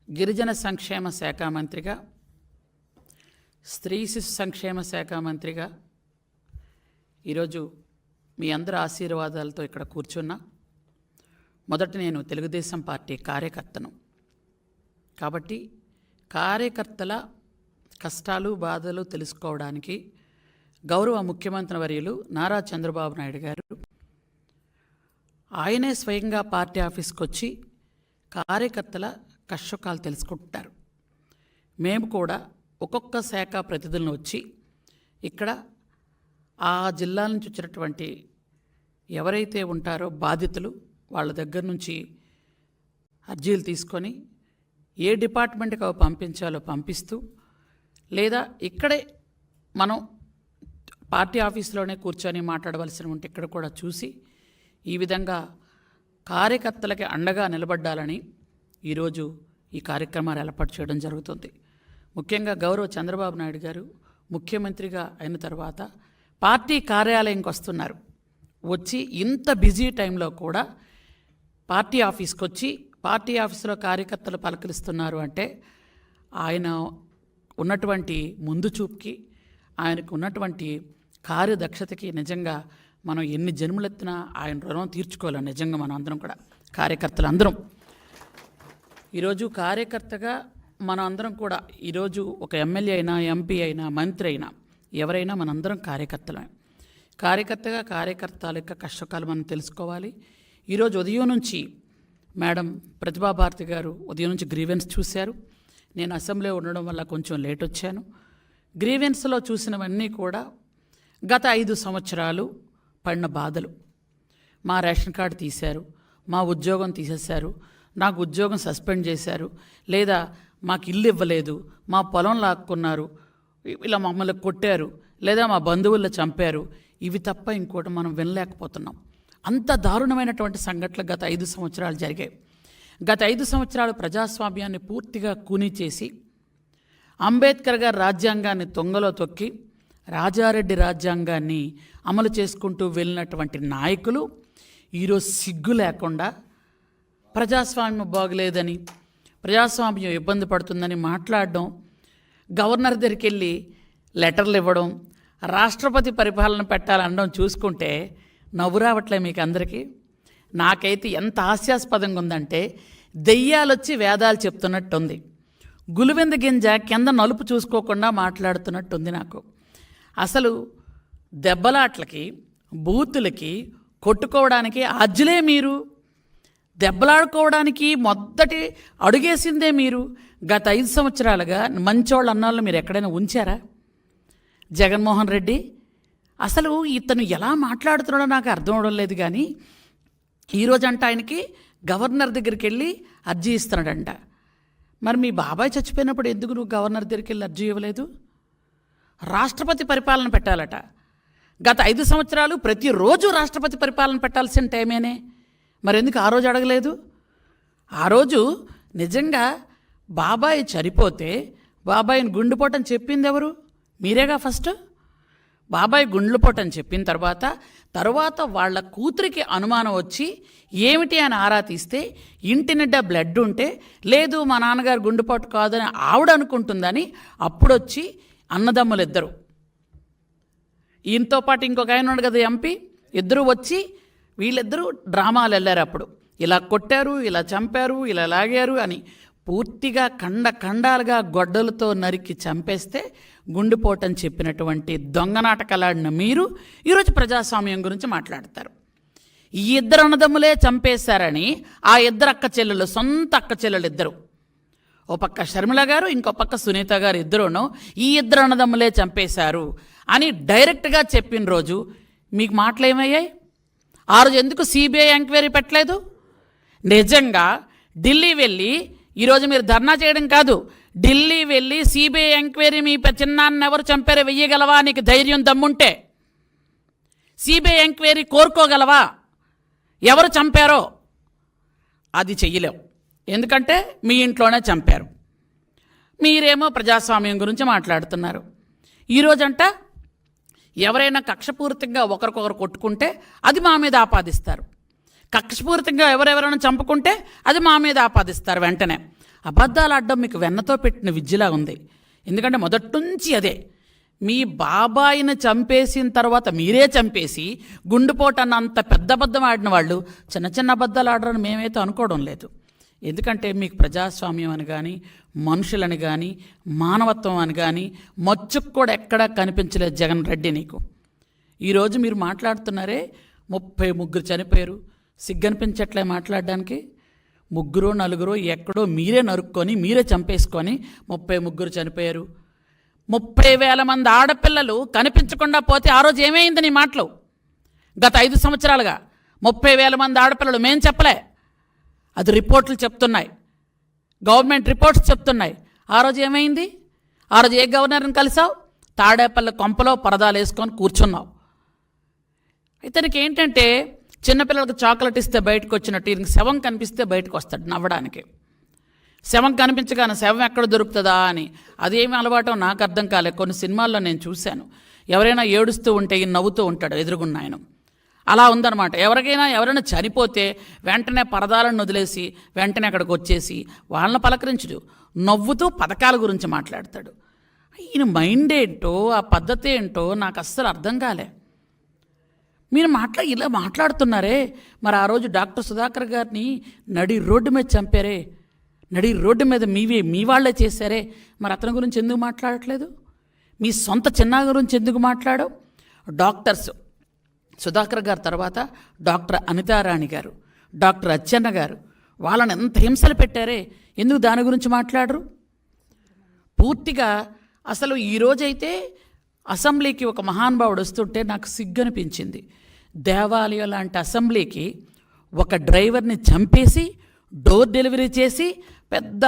గిరిజన సంక్షేమ శాఖ మంత్రిగా, స్త్రీ శిశు సంక్షేమ శాఖ మంత్రిగా ఈరోజు మీ అందరి ఆశీర్వాదాలతో ఇక్కడ కూర్చున్నా. మొదట నేను తెలుగుదేశం పార్టీ కార్యకర్తను కాబట్టి కార్యకర్తల కష్టాలు బాధలు తెలుసుకోవడానికి గౌరవ ముఖ్యమంత్రి వర్యులు నారా చంద్రబాబు నాయుడు గారు ఆయనే స్వయంగా పార్టీ ఆఫీస్కి వచ్చి కార్యకర్తల కష్టసుఖాలు తెలుసుకుంటారు. మేము కూడా ఒక్కొక్క శాఖ ప్రతినిధులను వచ్చి ఇక్కడ ఆ జిల్లాల నుంచి వచ్చినటువంటి ఎవరైతే ఉంటారో బాధితులు వాళ్ళ దగ్గర నుంచి అర్జీలు తీసుకొని ఏ డిపార్ట్మెంట్కి అవి పంపించాలో పంపిస్తూ, లేదా ఇక్కడే మనం పార్టీ ఆఫీస్లోనే కూర్చొని మాట్లాడవలసిన ఉంటే ఇక్కడ కూడా చూసి ఈ విధంగా కార్యకర్తలకి అండగా నిలబడ్డాలని ఈరోజు ఈ కార్యక్రమాలు ఏర్పాటు చేయడం జరుగుతుంది. ముఖ్యంగా గౌరవ చంద్రబాబు నాయుడు గారు ముఖ్యమంత్రిగా అయిన తర్వాత పార్టీ కార్యాలయంకి వస్తున్నారు. వచ్చి ఇంత బిజీ టైంలో కూడా పార్టీ ఆఫీస్కి వచ్చి పార్టీ ఆఫీసులో కార్యకర్తలు పలకరిస్తున్నారు అంటే ఆయన ఉన్నటువంటి ముందు చూపుకి, ఆయనకు ఉన్నటువంటి కార్యదక్షతకి నిజంగా మనం ఎన్ని జన్మలెత్తినా ఆయన రుణం తీర్చుకోవాలి. నిజంగా మనం అందరం కూడా కార్యకర్తలు అందరం ఈరోజు కార్యకర్తగా మనం అందరం కూడా ఈరోజు ఒక ఎమ్మెల్యే అయినా, ఎంపీ అయినా, మంత్రి అయినా, ఎవరైనా మనందరం కార్యకర్తలమే. కార్యకర్తగా కార్యకర్తల యొక్క కష్టకాలు మనం తెలుసుకోవాలి. ఈరోజు ఉదయం నుంచి మేడం ప్రతిభాభారతి గారు ఉదయం నుంచి గ్రీవెన్స్ చూశారు. నేను అసెంబ్లీలో ఉండడం వల్ల కొంచెం లేట్ వచ్చాను. గ్రీవెన్స్లో చూసినవన్నీ కూడా గత 5 సంవత్సరాలు పడిన బాధలు. మా రేషన్ కార్డు తీశారు, మా ఉద్యోగం తీసేశారు, నాకు ఉద్యోగం సస్పెండ్ చేశారు, లేదా మాకు ఇల్లు ఇవ్వలేదు, మా పొలం లాక్కున్నారు, ఇలా మమ్మల్ని కొట్టారు, లేదా మా బంధువుల్లో చంపారు. ఇవి తప్ప ఇంకోటి మనం వినలేకపోతున్నాం. అంత దారుణమైనటువంటి సంఘటనలు గత 5 సంవత్సరాలు జరిగాయి. గత 5 సంవత్సరాలు ప్రజాస్వామ్యాన్ని పూర్తిగా కూనీ చేసి అంబేద్కర్ గారి రాజ్యాంగాన్ని తొంగలో తొక్కి రాజారెడ్డి రాజ్యాంగాన్ని అమలు చేసుకుంటూ వెళ్ళినటువంటి నాయకులు ఈరోజు సిగ్గు లేకుండా ప్రజాస్వామ్యం బాగలేదని, ప్రజాస్వామ్యం ఇబ్బంది పడుతుందని మాట్లాడడం, గవర్నర్ దగ్గరికి వెళ్ళి లెటర్లు ఇవ్వడం, రాష్ట్రపతి పరిపాలన పెట్టాలనడం చూసుకుంటే నవ్వు రావట్లే మీకు అందరికీ. నాకైతే ఎంత హాస్యాస్పదంగా ఉందంటే దెయ్యాలొచ్చి వేదాలు చెప్తున్నట్టుంది. గులివెంద గింజ కింద నలుపు చూసుకోకుండా మాట్లాడుతున్నట్టుంది నాకు. అసలు దెబ్బలాట్లకి, బూతులకి, కొట్టుకోవడానికి అజ్జులే మీరు, దెబ్బలాడుకోవడానికి మొదటి అడుగేసిందే మీరు. గత 5 సంవత్సరాలుగా మంచోళ్ళు అన్నాళ్ళు మీరు ఎక్కడైనా ఉంచారా? జగన్మోహన్ రెడ్డి అసలు ఇతను ఎలా మాట్లాడుతున్నాడో నాకు అర్థం అవడం లేదు. కానీ ఈరోజంట ఆయనకి గవర్నర్ దగ్గరికి వెళ్ళి అర్జీ ఇస్తున్నాడంట. మరి మీ బాబాయ్ చచ్చిపోయినప్పుడు ఎందుకు నువ్వు గవర్నర్ దగ్గరికి వెళ్ళి అర్జీ ఇవ్వలేదు? రాష్ట్రపతి పరిపాలన పెట్టాలట. గత 5 సంవత్సరాలు ప్రతిరోజు రాష్ట్రపతి పరిపాలన పెట్టాల్సిన టైమేనే. మరి ఎందుకు ఆ రోజు అడగలేదు? ఆ రోజు నిజంగా బాబాయ్ చనిపోతే బాబాయిని గుండెపోటని చెప్పింది ఎవరు? మీరేగా ఫస్ట్. బాబాయ్ గుండెపోటని చెప్పిన తర్వాత వాళ్ళ కూతురికి అనుమానం వచ్చి ఏమిటి అని ఆరా తీస్తే ఇంటి నిండా బ్లడ్ ఉంటే, లేదు మా నాన్నగారు గుండెపోటు కాదని ఆవిడ అనుకుంటుందని అప్పుడొచ్చి అన్నదమ్ములు ఇద్దరు, ఈయనతో పాటు ఇంకొక ఆయన ఉన్నాడు కదా ఎంపీ, ఇద్దరు వచ్చి వీళ్ళిద్దరూ డ్రామాలు వెళ్ళారు. అప్పుడు ఇలా కొట్టారు, ఇలా చంపారు, ఇలా లాగారు అని పూర్తిగా ఖండాలుగా గొడ్డలతో నరికి చంపేస్తే గుండెపోటని చెప్పినటువంటి దొంగ నాటకాలాడిన మీరు ఈరోజు ప్రజాస్వామ్యం గురించి మాట్లాడతారు. ఈ ఇద్దరు అన్నదమ్ములే చంపేశారని ఆ ఇద్దరు అక్క చెల్లెలు, సొంత అక్క చెల్లెలు ఇద్దరు, ఓ పక్క షర్మిల గారు, ఇంకో పక్క సునీత గారు, ఇద్దరును ఈ ఇద్దరు అన్నదమ్ములే చంపేశారు అని డైరెక్ట్గా చెప్పిన రోజు మీకు మాటలు ఏమయ్యాయి? ఆ రోజు ఎందుకు సిబిఐ ఎంక్వైరీ పెట్టలేదు? నిజంగా ఢిల్లీ వెళ్ళి ఈరోజు మీరు ధర్నా చేయడం కాదు, ఢిల్లీ వెళ్ళి సిబిఐ ఎంక్వైరీ మీ చిన్నాన్ని ఎవరు చంపారో వెయ్యగలవా? నీకు ధైర్యం దమ్ముంటే సిబిఐ ఎంక్వైరీ కోరుకోగలవా? ఎవరు చంపారో అది చెయ్యలేవు, ఎందుకంటే మీ ఇంట్లోనే చంపారు. మీరేమో ప్రజాస్వామ్యం గురించి మాట్లాడుతున్నారు. ఈరోజంట ఎవరైనా కక్షపూరితంగా ఒకరికొకరు కొట్టుకుంటే అది మా మీద ఆపాదిస్తారు. కక్షపూరితంగా ఎవరెవరైనా చంపుకుంటే అది మా మీద ఆపాదిస్తారు వెంటనే. అబద్ధాలు ఆడడం మీకు వెన్నతో పెట్టిన విద్యలా ఉంది. ఎందుకంటే మొదటి నుంచి అదే. మీ బాబాయిని చంపేసిన తర్వాత మీరే చంపేసి గుండెపోటు అన్న అంత పెద్ద అబద్ధం ఆడిన వాళ్ళు చిన్న చిన్న అబద్ధాలు ఆడరని మేమైతే అనుకోవడం లేదు. ఎందుకంటే మీకు ప్రజాస్వామ్యం అని కానీ, మనుషులని కానీ, మానవత్వం అని కానీ మచ్చుకు కూడా ఎక్కడా కనిపించలేదు జగన్ రెడ్డి నీకు. ఈరోజు మీరు మాట్లాడుతున్నారే 33 చనిపోయారు, సిగ్గనిపించట్లే మాట్లాడడానికి. 3 4 ఎక్కడో మీరే నరుక్కొని మీరే చంపేసుకొని 33 చనిపోయారు. 30,000 మంది ఆడపిల్లలు కనిపించకుండా పోతే ఆ రోజు ఏమైంది నీ మాటలు? గత 5 సంవత్సరాలుగా 30,000 మంది ఆడపిల్లలు మేం చెప్పలే, అది రిపోర్ట్లు చెప్తున్నాయి, గవర్నమెంట్ రిపోర్ట్స్ చెప్తున్నాయి. ఆ రోజు ఏమైంది? ఆ రోజు ఏ గవర్నర్ని కలిసావు? తాడేపల్లి కొంపలో పరదాలు వేసుకొని కూర్చున్నావు. ఇతనికి ఏంటంటే చిన్నపిల్లలకు చాక్లెట్ ఇస్తే బయటకు వచ్చినట్టు ఈయనకి శవం కనిపిస్తే బయటకు వస్తాడు నవ్వడానికి. శవం కనిపించగానే శవం ఎక్కడ దొరుకుతుందా అని అదేమి అలవాటో నాకు అర్థం కాలే. కొన్ని సినిమాల్లో నేను చూశాను, ఎవరైనా ఏడుస్తూ ఉంటే ఈయన నవ్వుతూ ఉంటాడు ఎదురుగున్న ఆయన. అలా ఉందన్నమాట. ఎవరైనా చనిపోతే వెంటనే పరదాలను వదిలేసి వెంటనే అక్కడికి వచ్చేసి వాళ్ళని పలకరించడు, నవ్వుతూ పథకాల గురించి మాట్లాడతాడు. ఈయన మైండ్ ఏంటో ఆ పద్ధతి ఏంటో నాకు అస్సలు అర్థం కాలే. మీరు ఇలా మాట్లాడుతున్నారే. మరి ఆ రోజు డాక్టర్ సుధాకర్ గారిని నడి రోడ్డు మీద చంపారే, నడి రోడ్డు మీద మీ వాళ్ళే చేశారే, మరి అతని గురించి ఎందుకు మాట్లాడట్లేదు? మీ సొంత చిన్న గురించి ఎందుకు మాట్లాడవు? డాక్టర్స్ సుధాకర్ గారు తర్వాత డాక్టర్ అనితారాణి గారు, డాక్టర్ అచ్చెన్న గారు, వాళ్ళని ఎంత హింసలు పెట్టారే, ఎందుకు దాని గురించి మాట్లాడరు? పూర్తిగా అసలు ఈరోజైతే అసెంబ్లీకి ఒక మహానుభావుడు వస్తుంటే నాకు సిగ్గనిపించింది. దేవాలయం లాంటి అసెంబ్లీకి ఒక డ్రైవర్ని చంపేసి డోర్ డెలివరీ చేసి పెద్ద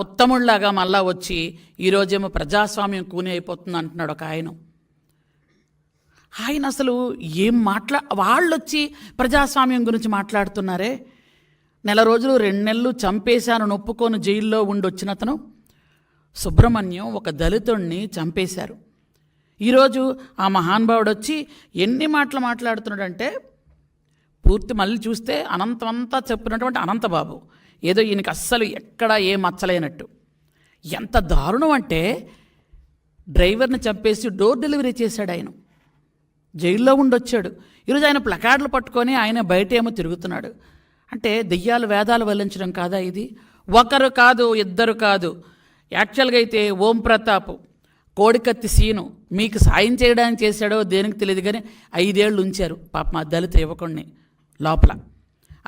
ఉత్తముళ్లాగా మళ్ళా వచ్చి ఈరోజేమో ప్రజాస్వామ్యం కూని అయిపోతుంది అంటున్నాడు ఒక ఆయన అసలు ఏం వాళ్ళు వచ్చి ప్రజాస్వామ్యం గురించి మాట్లాడుతున్నారే. 1 రోజులు 2 నెలలు చంపేశాను నొప్పుకొని జైల్లో ఉండొచ్చిన అతను సుబ్రహ్మణ్యం ఒక దళితుడిని చంపేశారు. ఈరోజు ఆ మహానుభావుడు వచ్చి ఎన్ని మాటలు మాట్లాడుతున్నాడంటే పూర్తి మళ్ళీ చూస్తే అనంతమంతా చెప్పినటువంటి అనంతబాబు ఏదో ఈయనకి అస్సలు ఎక్కడ ఏ మచ్చలేనట్టు. ఎంత దారుణం అంటే డ్రైవర్ని చంపేసి డోర్ డెలివరీ చేశాడు ఆయన, జైల్లో ఉండొచ్చాడు. ఈరోజు ఆయన ప్లకార్డులు పట్టుకొని ఆయన బయట ఏమో తిరుగుతున్నాడు. అంటే దెయ్యాలు వేదాలు వల్లించడం కాదా ఇది? ఒకరు కాదు, ఇద్దరు కాదు. యాక్చువల్గా అయితే ఓం ప్రతాప్, కోడికత్తి సీను మీకు సాయం చేయడానికి చేశాడో దేనికి తెలియదు కానీ 5 ఏళ్ళు ఉంచారు పాప మా దళిత యువకుడిని లోపల.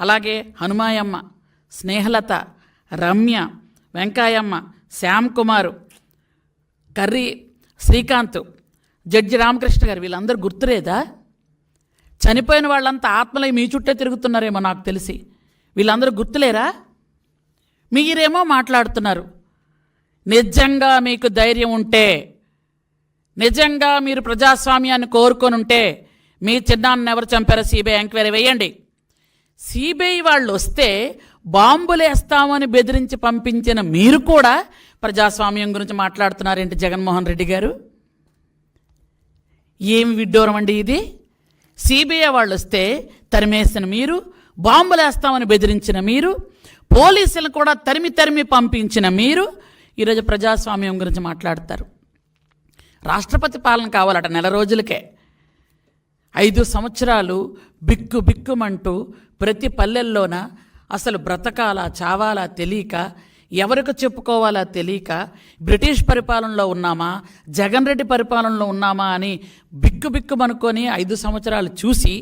అలాగే హనుమాయమ్మ, స్నేహలత, రమ్య, వెంకాయమ్మ, శ్యామ్ కుమారు, కర్రీ శ్రీకాంత్, జడ్జి రామకృష్ణ గారు, వీళ్ళందరూ గుర్తులేదా? చనిపోయిన వాళ్ళంతా ఆత్మలై మీ చుట్టే తిరుగుతున్నారేమో నాకు తెలిసి. వీళ్ళందరూ గుర్తులేరా? మీరేమో మాట్లాడుతున్నారు. నిజంగా మీకు ధైర్యం ఉంటే, నిజంగా మీరు ప్రజాస్వామ్యాన్ని కోరుకొని ఉంటే మీ చిన్నాన్ని ఎవరు చంపారో సిబిఐ ఎంక్వైరీ వేయండి. సిబిఐ వాళ్ళు వస్తే బాంబులు వేస్తామని బెదిరించి పంపించిన మీరు కూడా ప్రజాస్వామ్యం గురించి మాట్లాడుతున్నారేంటి జగన్మోహన్ రెడ్డి గారు? ఏమి విడ్డూరం అండి ఇది? సిబిఐ వాళ్ళు వస్తే తరిమేసిన మీరు, బాంబులు వేస్తామని బెదిరించిన మీరు, పోలీసులను కూడా తరిమి పంపించిన మీరు ఈరోజు ప్రజాస్వామ్యం గురించి మాట్లాడతారు. రాష్ట్రపతి పాలన కావాలట 1 రోజులకే. 5 సంవత్సరాలు బిక్కుమంటూ ప్రతి పల్లెల్లోన అసలు బ్రతకాలా చావాలా తెలియక, ఎవరికి చెప్పుకోవాలా తెలియక, బ్రిటిష్ పరిపాలనలో ఉన్నామా జగన్ రెడ్డి పరిపాలనలో ఉన్నామా అని బిక్కుమనుకొని 5 సంవత్సరాలు చూసి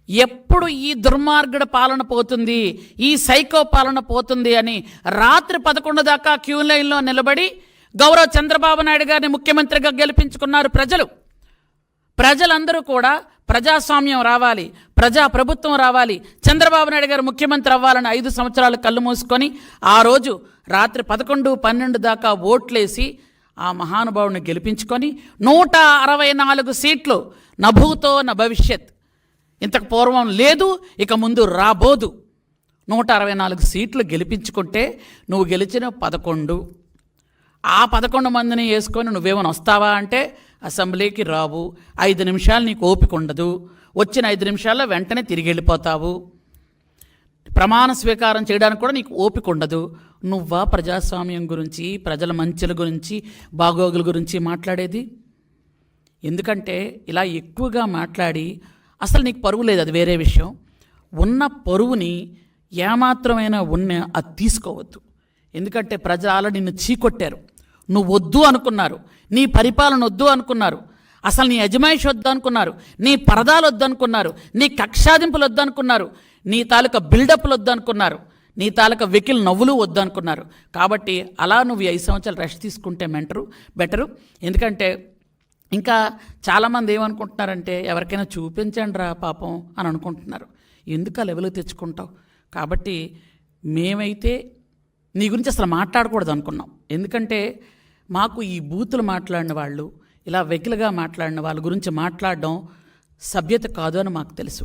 ఎప్పుడు ఈ దుర్మార్గుడు పాలన పోతుంది, ఈ సైకో పాలన పోతుంది అని రాత్రి 11 దాకా క్యూ లైన్లో నిలబడి గౌరవ చంద్రబాబు నాయుడు గారిని ముఖ్యమంత్రిగా గెలిపించుకున్నారు ప్రజలందరూ కూడా ప్రజాస్వామ్యం రావాలి, ప్రజాప్రభుత్వం రావాలి, చంద్రబాబు నాయుడు గారు ముఖ్యమంత్రి అవ్వాలని 5 సంవత్సరాలు కళ్ళు మూసుకొని ఆ రోజు రాత్రి 11, 12 దాకా ఓట్లేసి ఆ మహానుభావుని గెలిపించుకొని 164 సీట్లు, నభూతో న భవిష్యత్, ఇంతకు పూర్వం లేదు ఇక ముందు రాబోదు, 164 సీట్లు గెలిపించుకుంటే నువ్వు గెలిచిన 11, ఆ 11 మందిని వేసుకొని నువ్వేమైనా వస్తావా అంటే అసెంబ్లీకి రావు. 5 నిమిషాలు నీకు ఓపిక ఉండదు, వచ్చిన 5 నిమిషాల్లో వెంటనే తిరిగి వెళ్ళిపోతావు. ప్రమాణ స్వీకారం చేయడానికి కూడా నీకు ఓపిక ఉండదు. నువ్వా ప్రజాస్వామ్యం గురించి, ప్రజల మంచుల గురించి, బాగోగుల గురించి మాట్లాడేది? ఎందుకంటే ఇలా ఎక్కువగా మాట్లాడి అసలు నీకు పరువు లేదు, అది వేరే విషయం. ఉన్న పరువుని ఏమాత్రమైనా అది తీసుకోవద్దు. ఎందుకంటే ప్రజలు నిన్ను చీకొట్టారు, నువ్వు వద్దు అనుకున్నారు, నీ పరిపాలన వద్దు అనుకున్నారు, అసలు నీ అజమాయిషి వద్దు అనుకున్నారు, నీ పరదాలు వద్దు అనుకున్నారు, నీ కక్షాదింపులు వద్దు అనుకున్నారు, నీ తాలూకా బిల్డప్లు వద్దు అనుకున్నారు, నీ తాలూకా వెకిల్ నవ్వులు వద్దు అనుకున్నారు. కాబట్టి అలా నువ్వు 5 సంవత్సరాలు రెస్ట్ తీసుకుంటే బెటరు. ఎందుకంటే ఇంకా చాలామంది ఏమనుకుంటున్నారంటే ఎవరికైనా చూపించండి రా పాపం అని అనుకుంటున్నారు. ఎందుకు ఆ లెవెల్కి తెచ్చుకుంటావు? కాబట్టి మేమైతే నీ గురించి అసలు మాట్లాడకూడదు అనుకున్నాం. ఎందుకంటే మాకు ఈ బూతులు మాట్లాడిన వాళ్ళు, ఇలా వెకిలుగా మాట్లాడిన వాళ్ళ గురించి మాట్లాడడం సభ్యత కాదు అని మాకు తెలుసు.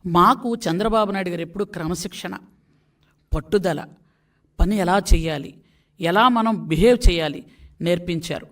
మాకు చంద్రబాబు నాయుడు గారు ఎప్పుడు క్రమశిక్షణ, పట్టుదల, పని ఎలా చేయాలి, ఎలా మనం బిహేవ్ చేయాలి నేర్పించారు.